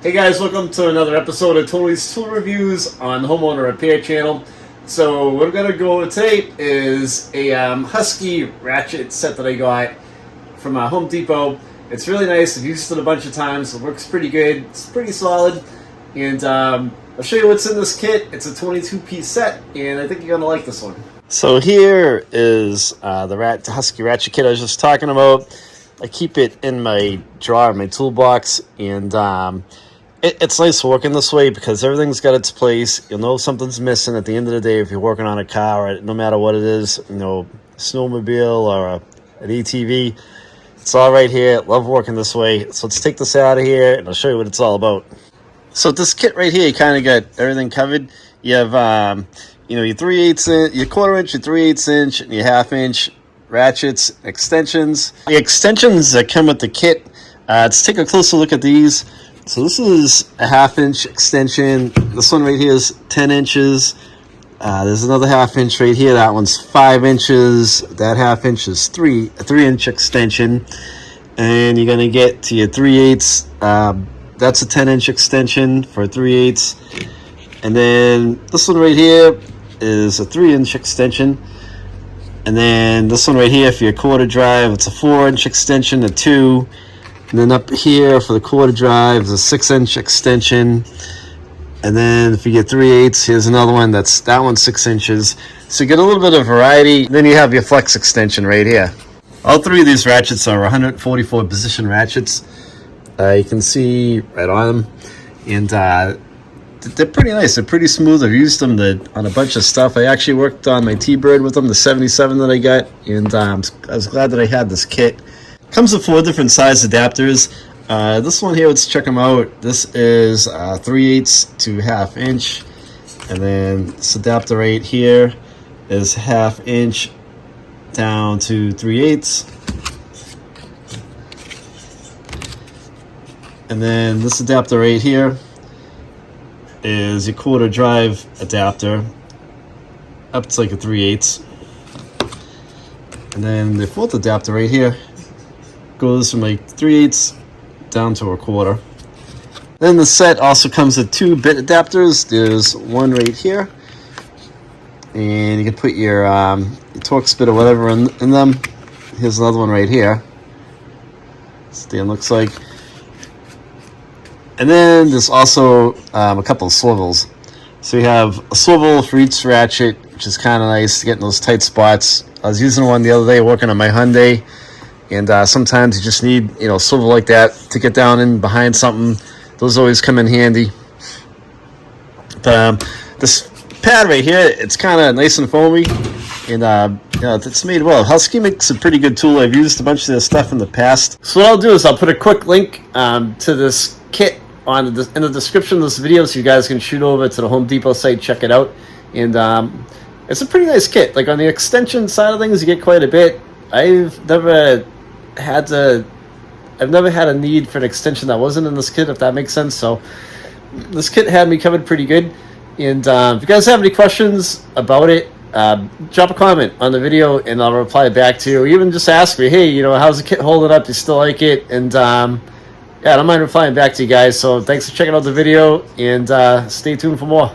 Hey guys, welcome to another episode of Tony's Tool Reviews on the Homeowner Repair channel. So what I'm going to go over today is a Husky Ratchet set that I got from Home Depot. It's really nice. I've used it a bunch of times. It works pretty good. It's pretty solid. And I'll show you what's in this kit. It's a 22-piece set, and I think you're going to like this one. So here is the Husky Ratchet kit I was just talking about. I keep it in my drawer, my toolbox, and it's nice working this way because everything's got its place. You'll know if something's missing at the end of the day if you're working on a car, or no matter what it is, you know, snowmobile or an ATV. It's all right here. Love working this way. So let's take this out of here and I'll show you what it's all about. So this kit right here, you kind of got everything covered. You have, your 3/8 inch, your 1/4 inch, your 3/8 inch, and your 1/2 inch ratchets, extensions. The extensions that come with the kit, let's take a closer look at these. So this is a 1/2 inch extension. This one right here is 10 inches. There's another 1/2 inch right here. That one's 5 inches. That 1/2 inch is a 3-inch extension. And you're going to get to your 3/8. That's a 10-inch extension for 3/8. And then this one right here is a 3-inch extension. And then this one right here for your 1/4 drive, it's a 4-inch extension, a 2. And then up here for the 1/4 drive is a 6-inch extension. And then if you get 3/8, here's another one. That one's 6 inches. So you get a little bit of variety. Then you have your flex extension right here. All three of these ratchets are 144 position ratchets. You can see right on them. And they're pretty nice. They're pretty smooth. I've used them on a bunch of stuff. I actually worked on my T-Bird with them, the 77 that I got. And I was glad that I had this kit. Comes with 4 different size adapters. This one here, let's check them out. This is 3/8 to 1/2 inch. And then this adapter right here is 1/2 inch down to 3/8. And then this adapter right here is your 1/4 drive adapter up to like a 3/8. And then the 4th adapter right here goes from like 3/8 down to a 1/4. Then the set also comes with 2 bit adapters. There's one right here, and you can put your Torx bit or whatever in them. Here's another one right here. Stand looks like. And then there's also a couple of swivels. So you have a swivel for each ratchet, which is kind of nice to get in those tight spots. I was using one the other day working on my Hyundai. And sometimes you just need, a swivel like that to get down in behind something. Those always come in handy. But this pad right here, it's kind of nice and foamy. And it's made well. Husky makes a pretty good tool. I've used a bunch of this stuff in the past. So what I'll do is I'll put a quick link to this kit in the description of this video, so you guys can shoot over to the Home Depot site, check it out. And it's a pretty nice kit. Like on the extension side of things, you get quite a bit. I've never had a need for an extension that wasn't in this kit, if that makes sense. So this kit had me covered pretty good. And if you guys have any questions about it, drop a comment on the video and I'll reply back to you. Even just ask me, hey, how's the kit holding up? Do you still like it? And I don't mind replying back to you guys. So thanks for checking out the video, and stay tuned for more.